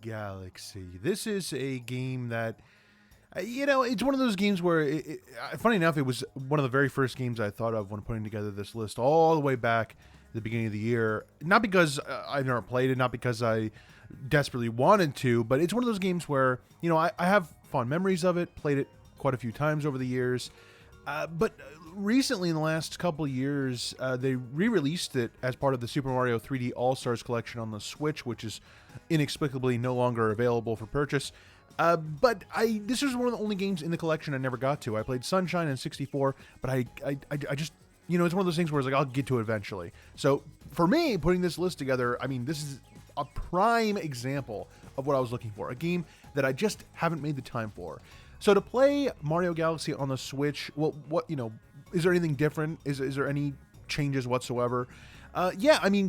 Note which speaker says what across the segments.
Speaker 1: Galaxy. This is a game that, it's one of those games where, funny enough, it was one of the very first games I thought of when putting together this list all the way back at the beginning of the year. Not because I've never played it, not because I desperately wanted to, but it's one of those games where, I have fond memories of it, played it quite a few times over the years. But recently, in the last couple years, they re-released it as part of the Super Mario 3D All-Stars collection on the Switch, which is inexplicably no longer available for purchase. But this was one of the only games in the collection I never got to. I played Sunshine and 64, but I just, it's one of those things where it's like, I'll get to it eventually. So for me, putting this list together, this is a prime example of what I was looking for. A game that I just haven't made the time for. So to play Mario Galaxy on the Switch, well, is there anything different? Is there any changes whatsoever?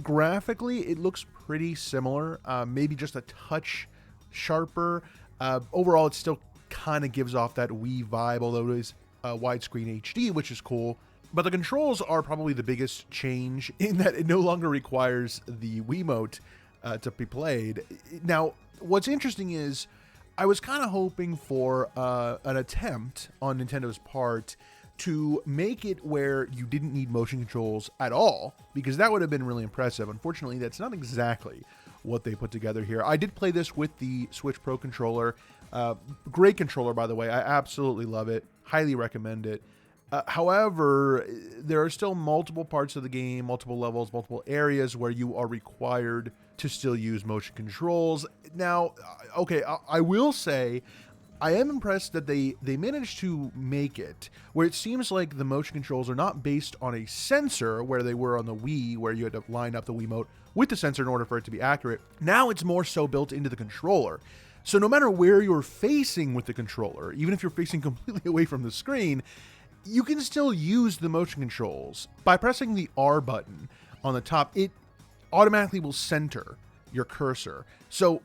Speaker 1: Graphically, it looks pretty similar. Maybe just a touch sharper. Overall, it still kind of gives off that Wii vibe, although it is widescreen HD, which is cool. But the controls are probably the biggest change in that it no longer requires the Wiimote to be played. Now, what's interesting is I was kind of hoping for an attempt on Nintendo's part to make it where you didn't need motion controls at all, because that would have been really impressive. Unfortunately, that's not exactly what they put together here. I did play this with the Switch Pro controller. Great controller, by the way. I absolutely love it. Highly recommend it. However, there are still multiple parts of the game, multiple levels, multiple areas where you are required to still use motion controls. Now, okay, I will say I am impressed that they managed to make it where it seems like the motion controls are not based on a sensor where they were on the Wii, where you had to line up the Wiimote with the sensor in order for it to be accurate. Now it's more so built into the controller. So no matter where you're facing with the controller, even if you're facing completely away from the screen, you can still use the motion controls. By pressing the R button on the top, it automatically will center your cursor. So,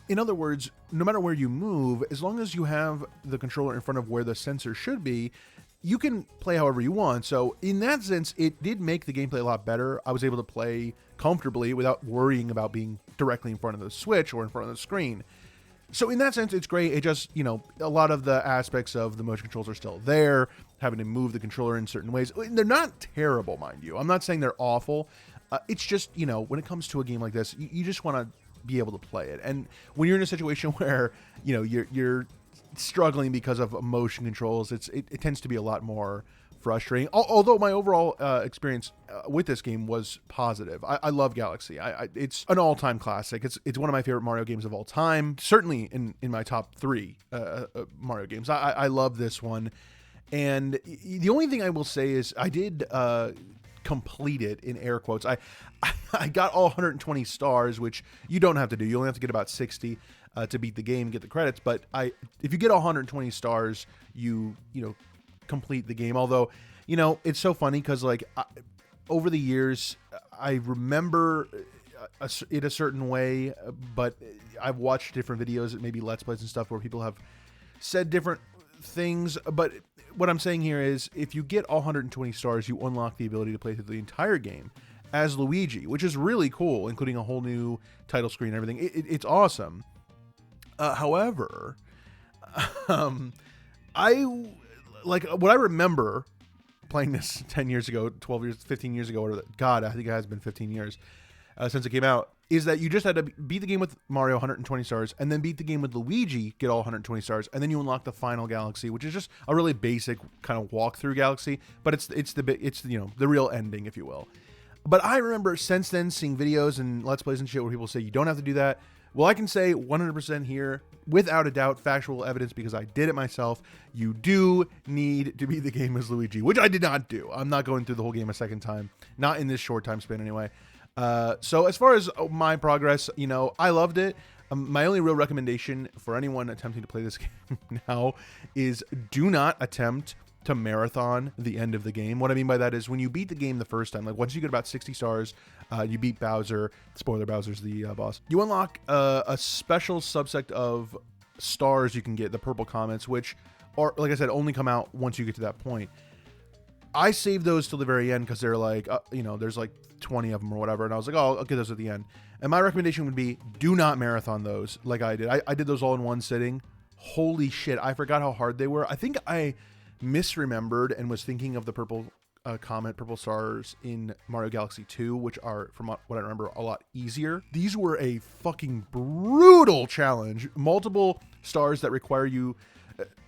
Speaker 1: in other words, no matter where you move, as long as you have the controller in front of where the sensor should be, you can play however you want. So, in that sense, it did make the gameplay a lot better. I was able to play comfortably without worrying about being directly in front of the Switch or in front of the screen. So in that sense, it's great. It just, a lot of the aspects of the motion controls are still there, having to move the controller in certain ways. They're not terrible, mind you. I'm not saying they're awful. It's just, when it comes to a game like this, you just want to be able to play it. And when you're in a situation where, you're struggling because of motion controls, it tends to be a lot more frustrating. Although my overall experience with this game was positive. I love Galaxy. It's an all-time classic. It's one of my favorite Mario games of all time. Certainly in my top 3 Mario games. I love this one. And the only thing I will say is I did complete it, in air quotes. I got all 120 stars, which you don't have to do. You only have to get about 60 to beat the game and get the credits. But if you get all 120 stars, you complete the game. Although, it's so funny because over the years, I remember it a certain way, but I've watched different videos, maybe Let's Plays and stuff, where people have said different things. But what I'm saying here is, if you get all 120 stars, you unlock the ability to play through the entire game as Luigi, which is really cool, including a whole new title screen and everything. It's awesome. However, what I remember playing this 10 years ago, 12 years, 15 years ago, or God, I think it has been 15 years since it came out, is that you just had to beat the game with Mario 120 stars, and then beat the game with Luigi, get all 120 stars, and then you unlock the final Galaxy, which is just a really basic kind of walkthrough Galaxy, but it's the real ending, if you will. But I remember since then seeing videos and Let's Plays and shit where people say you don't have to do that. Well, I can say 100% here, without a doubt, factual evidence, because I did it myself. You do need to beat the game as Luigi, which I did not do. I'm not going through the whole game a second time. Not in this short time span, anyway. So as far as my progress, I loved it. My only real recommendation for anyone attempting to play this game now is do not attempt to marathon the end of the game. What I mean by that is, when you beat the game the first time, once you get about 60 stars, you beat Bowser. Spoiler, Bowser's the boss. You unlock a special subset of stars you can get, the purple comets, which are, like I said, only come out once you get to that point. I saved those till the very end because they're like, there's like 20 of them or whatever. And I was like, oh, I'll get those at the end. And my recommendation would be do not marathon those like I did. I did those all in one sitting. Holy shit. I forgot how hard they were. I think I misremembered and was thinking of the purple purple stars in Mario Galaxy 2, which are, from what I remember, a lot easier. These were a fucking brutal challenge. Multiple stars that require you.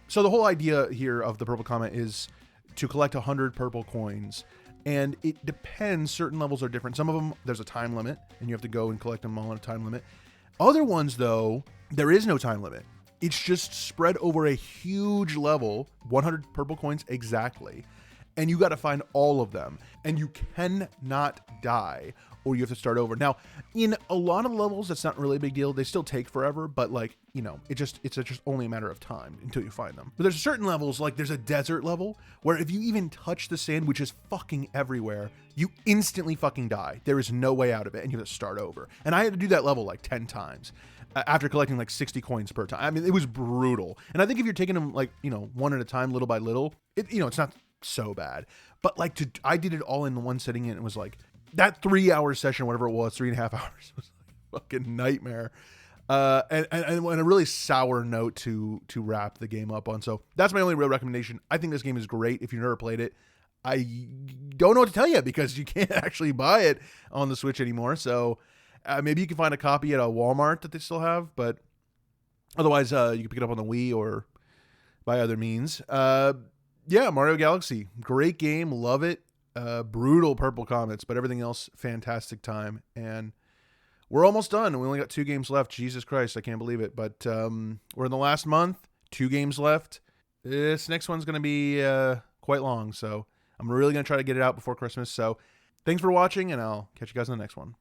Speaker 1: So the whole idea here of the purple comet is to collect 100 purple coins. And it depends. Certain levels are different. Some of them, there's a time limit, and you have to go and collect them all on a time limit. Other ones, though, there is no time limit. It's just spread over a huge level, 100 purple coins exactly. And you got to find all of them. And you cannot die, or you have to start over. Now, in a lot of levels, that's not really a big deal. They still take forever, but like, it's just only a matter of time until you find them. But there's certain levels, like there's a desert level, where if you even touch the sand, which is fucking everywhere, you instantly fucking die. There is no way out of it, and you have to start over. And I had to do that level like 10 times. After collecting like 60 coins per time. I mean, it was brutal. And I think if you're taking them like, one at a time, little by little, it's not so bad. But like I did it all in one sitting, and it was like that 3-hour session, whatever it was, 3.5 hours, was like a fucking nightmare. And a really sour note to wrap the game up on. So that's my only real recommendation. I think this game is great. If you've never played it, I don't know what to tell you because you can't actually buy it on the Switch anymore. So maybe you can find a copy at a Walmart that they still have, but otherwise you can pick it up on the Wii or by other means. Mario Galaxy, great game, love it. Brutal purple comets, but everything else, fantastic time. And we're almost done. We only got 2 games left. Jesus Christ, I can't believe it. But we're in the last month, 2 games left. This next one's going to be quite long, so I'm really going to try to get it out before Christmas. So thanks for watching, and I'll catch you guys in the next one.